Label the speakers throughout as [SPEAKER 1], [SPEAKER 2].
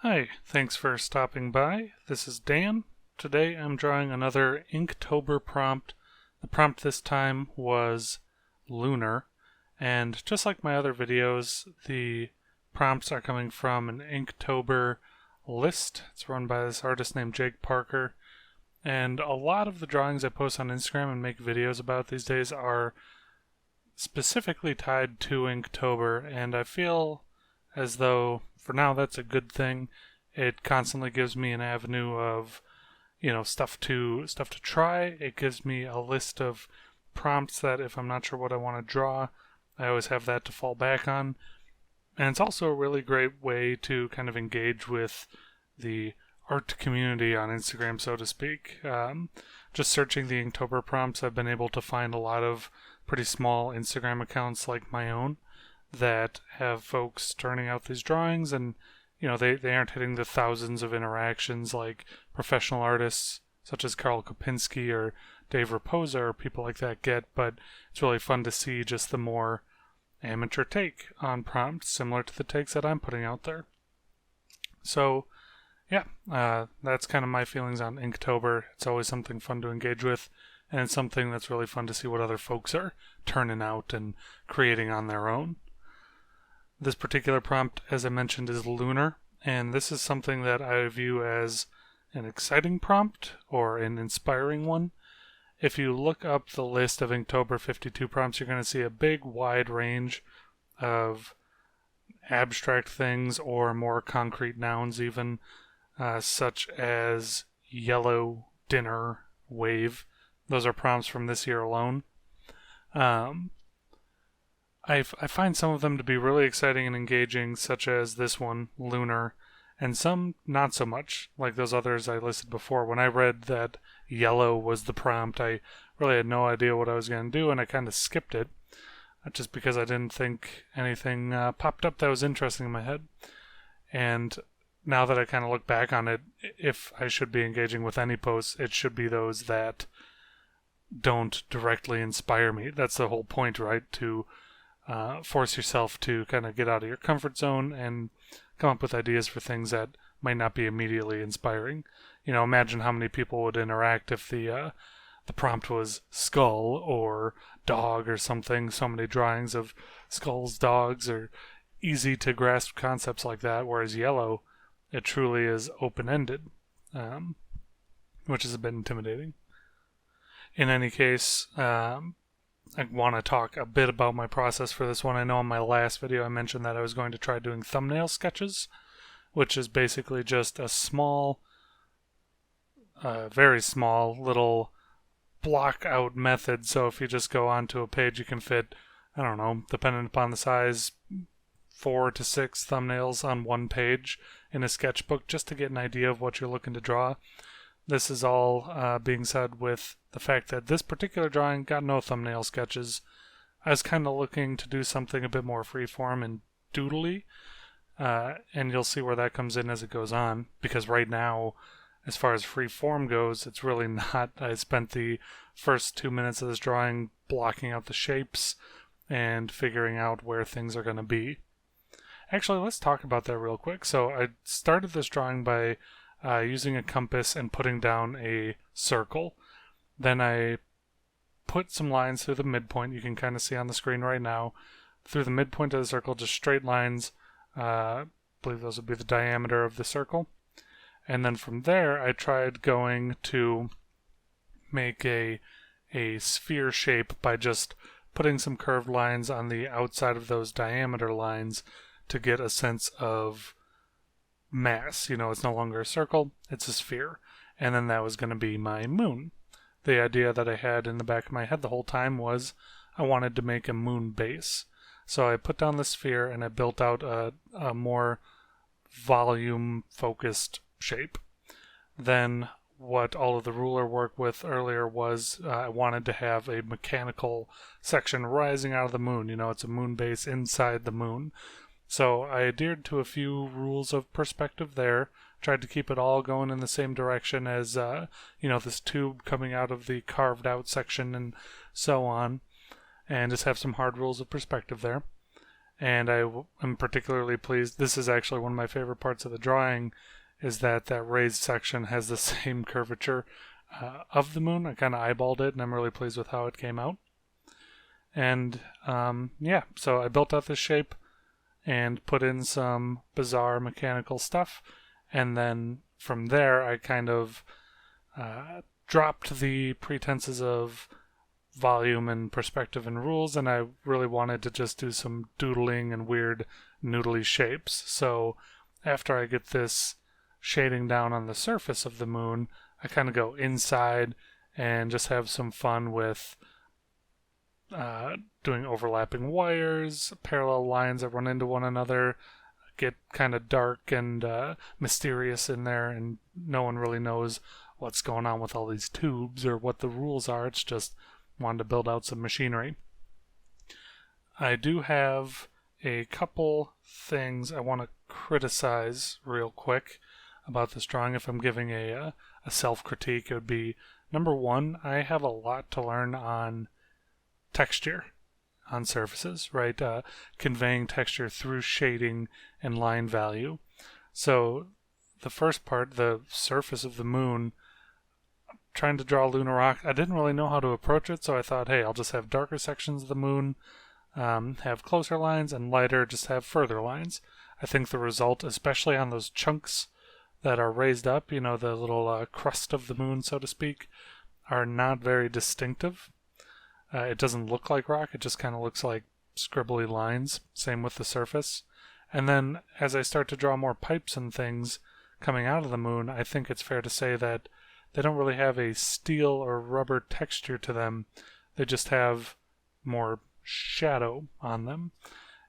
[SPEAKER 1] Hi, thanks for stopping by. This is Dan. Today I'm drawing another Inktober prompt. The prompt this time was Lunar, and just like my other videos, the prompts are coming from an Inktober list. It's run by this artist named Jake Parker, and a lot of the drawings I post on Instagram and make videos about these days are specifically tied to Inktober, and I feel as though for now that's a good thing. It constantly gives me an avenue of, stuff to try. It gives me a list of prompts that if I'm not sure what I want to draw, I always have that to fall back on. And it's also a really great way to kind of engage with the art community on Instagram, so to speak. Just searching the Inktober prompts, I've been able to find a lot of pretty small Instagram accounts like my own that have folks turning out these drawings, and they aren't hitting the thousands of interactions like professional artists such as Carl Kopinski or Dave Raposa or people like that get, but it's really fun to see just the more amateur take on prompts similar to the takes that I'm putting out there. So that's kind of my feelings on Inktober. It's always something fun to engage with, and it's something that's really fun to see what other folks are turning out and creating on their own. This particular prompt, as I mentioned, is Lunar, and this is something that I view as an exciting prompt or an inspiring one. If you look up the list of Inktober 52 prompts, you're going to see a big wide range of abstract things or more concrete nouns even, such as yellow, dinner, wave. Those are prompts from this year alone. I find some of them to be really exciting and engaging, such as this one, Lunar, and some not so much, like those others I listed before. When I read that yellow was the prompt, I really had no idea what I was going to do, and I kind of skipped it, just because I didn't think anything popped up that was interesting in my head. And now that I kind of look back on it, if I should be engaging with any posts, it should be those that don't directly inspire me. That's the whole point, right? To force yourself to kind of get out of your comfort zone and come up with ideas for things that might not be immediately inspiring. Imagine how many people would interact if the prompt was skull or dog or something. So many drawings of skulls, dogs, or easy to grasp concepts like that, whereas yellow, it truly is open-ended, which is a bit intimidating. In any case, I want to talk a bit about my process for this one. I know in my last video I mentioned that I was going to try doing thumbnail sketches, which is basically just a small, very small little block out method. So if you just go onto a page, you can fit, I don't know, depending upon the size, 4 to 6 thumbnails on one page in a sketchbook just to get an idea of what you're looking to draw. This is all being said with the fact that this particular drawing got no thumbnail sketches. I was kind of looking to do something a bit more freeform and doodly, and you'll see where that comes in as it goes on, because right now, as far as freeform goes, it's really not. I spent the first 2 minutes of this drawing blocking out the shapes and figuring out where things are going to be. Actually, let's talk about that real quick. So I started this drawing by using a compass and putting down a circle. Then I put some lines through the midpoint. You can kind of see on the screen right now. Through the midpoint of the circle, just straight lines. I believe those would be the diameter of the circle. And then from there, I tried going to make a sphere shape by just putting some curved lines on the outside of those diameter lines to get a sense of mass. It's no longer a circle, it's a sphere. And then that was going to be my moon. The idea that I had in the back of my head the whole time was I wanted to make a moon base. So I put down the sphere and I built out a more volume focused shape. Then what all of the ruler work with earlier was I wanted to have a mechanical section rising out of the moon. It's a moon base inside the moon. So I adhered to a few rules of perspective there, tried to keep it all going in the same direction as, this tube coming out of the carved out section and so on, and just have some hard rules of perspective there. And am particularly pleased. This is actually one of my favorite parts of the drawing, is that raised section has the same curvature of the moon. I kind of eyeballed it, and I'm really pleased with how it came out. And yeah, so I built out this shape and put in some bizarre mechanical stuff, and then from there I kind of dropped the pretenses of volume and perspective and rules, and I really wanted to just do some doodling and weird noodly shapes. So after I get this shading down on the surface of the moon, I kind of go inside and just have some fun with doing overlapping wires, parallel lines that run into one another, get kind of dark and mysterious in there, and no one really knows what's going on with all these tubes or what the rules are. It's just wanted to build out some machinery. I do have a couple things I want to criticize real quick about this drawing. If I'm giving a self-critique, it would be, number one, I have a lot to learn on texture on surfaces, right? Conveying texture through shading and line value. So the first part, the surface of the moon, trying to draw lunar rock, I didn't really know how to approach it, so I thought, hey, I'll just have darker sections of the moon, have closer lines, and lighter, just have further lines. I think the result, especially on those chunks that are raised up, the little crust of the moon, so to speak, are not very distinctive. It doesn't look like rock, it just kind of looks like scribbly lines. Same with the surface. And then as I start to draw more pipes and things coming out of the moon, I think it's fair to say that they don't really have a steel or rubber texture to them. They just have more shadow on them.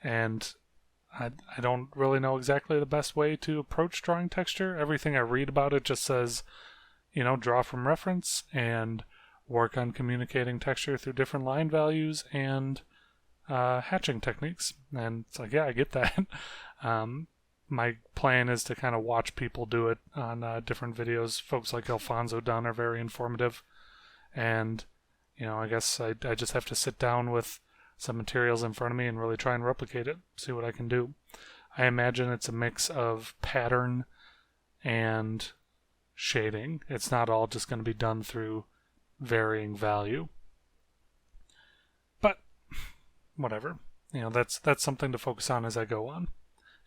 [SPEAKER 1] And I don't really know exactly the best way to approach drawing texture. Everything I read about it just says, draw from reference and work on communicating texture through different line values and hatching techniques. And it's like, yeah, I get that. My plan is to kind of watch people do it on different videos. Folks like Alfonso Dunn are very informative. And, I guess I just have to sit down with some materials in front of me and really try and replicate it, see what I can do. I imagine it's a mix of pattern and shading. It's not all just going to be done through varying value. But whatever. That's something to focus on as I go on.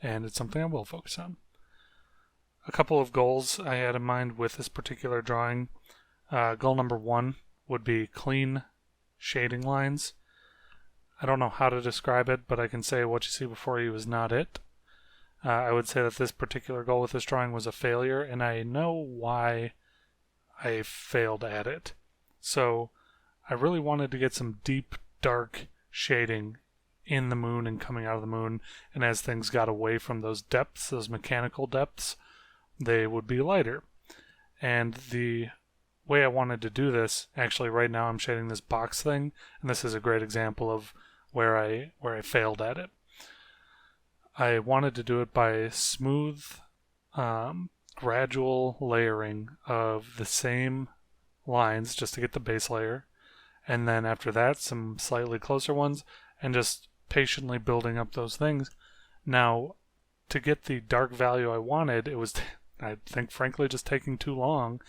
[SPEAKER 1] And it's something I will focus on. A couple of goals I had in mind with this particular drawing. Goal number one would be clean shading lines. I don't know how to describe it, but I can say what you see before you is not it. I would say that this particular goal with this drawing was a failure, and I know why I failed at it. So I really wanted to get some deep, dark shading in the moon and coming out of the moon, and as things got away from those depths, those mechanical depths, they would be lighter. And the way I wanted to do this, actually right now I'm shading this box thing, and this is a great example of where I failed at it. I wanted to do it by smooth, gradual layering of the same lines just to get the base layer, and then after that some slightly closer ones, and just patiently building up those things. Now, to get the dark value I wanted, it was, I think, frankly, just taking too long.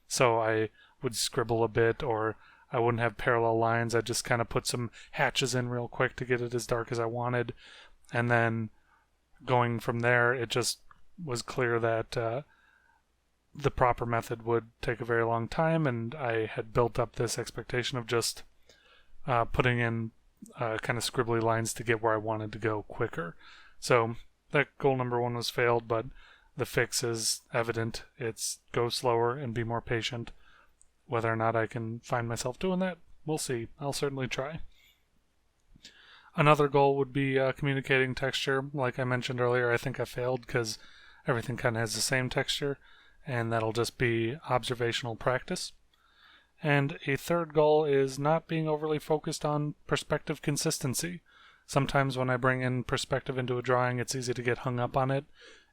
[SPEAKER 1] So I would scribble a bit, or I wouldn't have parallel lines. I'd just kind of put some hatches in real quick to get it as dark as I wanted. And then going from there, it just was clear that the proper method would take a very long time, and I had built up this expectation of just putting in kind of scribbly lines to get where I wanted to go quicker. So that goal number one was failed, but the fix is evident. It's go slower and be more patient. Whether or not I can find myself doing that, we'll see. I'll certainly try. Another goal would be communicating texture. Like I mentioned earlier, I think I failed because everything kind of has the same texture, and that'll just be observational practice. And a third goal is not being overly focused on perspective consistency. Sometimes when I bring in perspective into a drawing, it's easy to get hung up on it,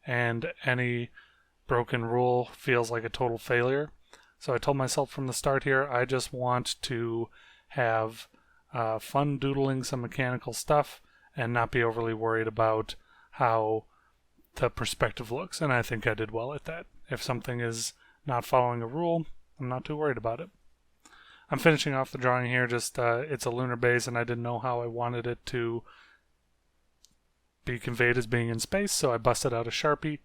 [SPEAKER 1] and any broken rule feels like a total failure. So I told myself from the start here, I just want to have fun doodling some mechanical stuff and not be overly worried about how the perspective looks, and I think I did well at that. If something is not following a rule, I'm not too worried about it. I'm finishing off the drawing here, just it's a lunar base, and I didn't know how I wanted it to be conveyed as being in space, so I busted out a Sharpie.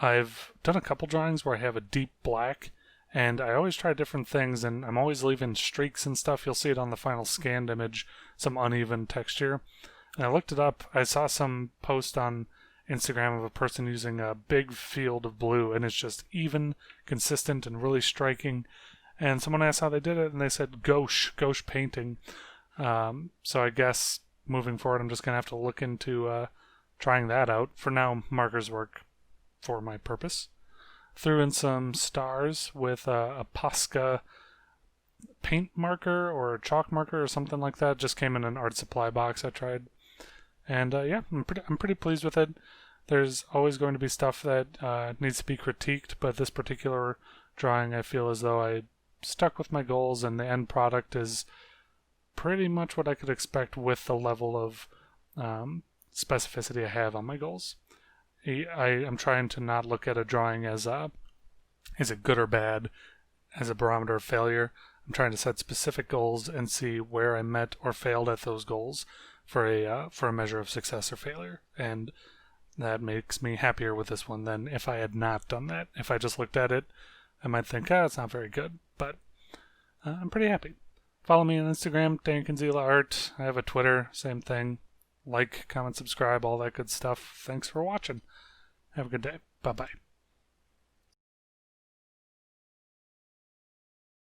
[SPEAKER 1] I've done a couple drawings where I have a deep black, and I always try different things, and I'm always leaving streaks and stuff. You'll see it on the final scanned image, some uneven texture. And I looked it up. I saw some post on Instagram of a person using a big field of blue, and it's just even, consistent, and really striking. And someone asked how they did it, and they said gouache painting. So I guess moving forward, I'm just going to have to look into trying that out. For now, markers work for my purpose. Threw in some stars with a Posca paint marker or a chalk marker or something like that. Just came in an art supply box I tried. And yeah, I'm pretty pleased with it. There's always going to be stuff that needs to be critiqued, but this particular drawing, I feel as though I stuck with my goals, and the end product is pretty much what I could expect with the level of specificity I have on my goals. I'm trying to not look at a drawing as is it good or bad, as a barometer of failure. I'm trying to set specific goals and see where I met or failed at those goals for a measure of success or failure. And that makes me happier with this one than if I had not done that. If I just looked at it, I might think, it's not very good. But I'm pretty happy. Follow me on Instagram, Dan Kanzila Art. I have a Twitter, same thing. Like, comment, subscribe, all that good stuff. Thanks for watching. Have a good day. Bye-bye.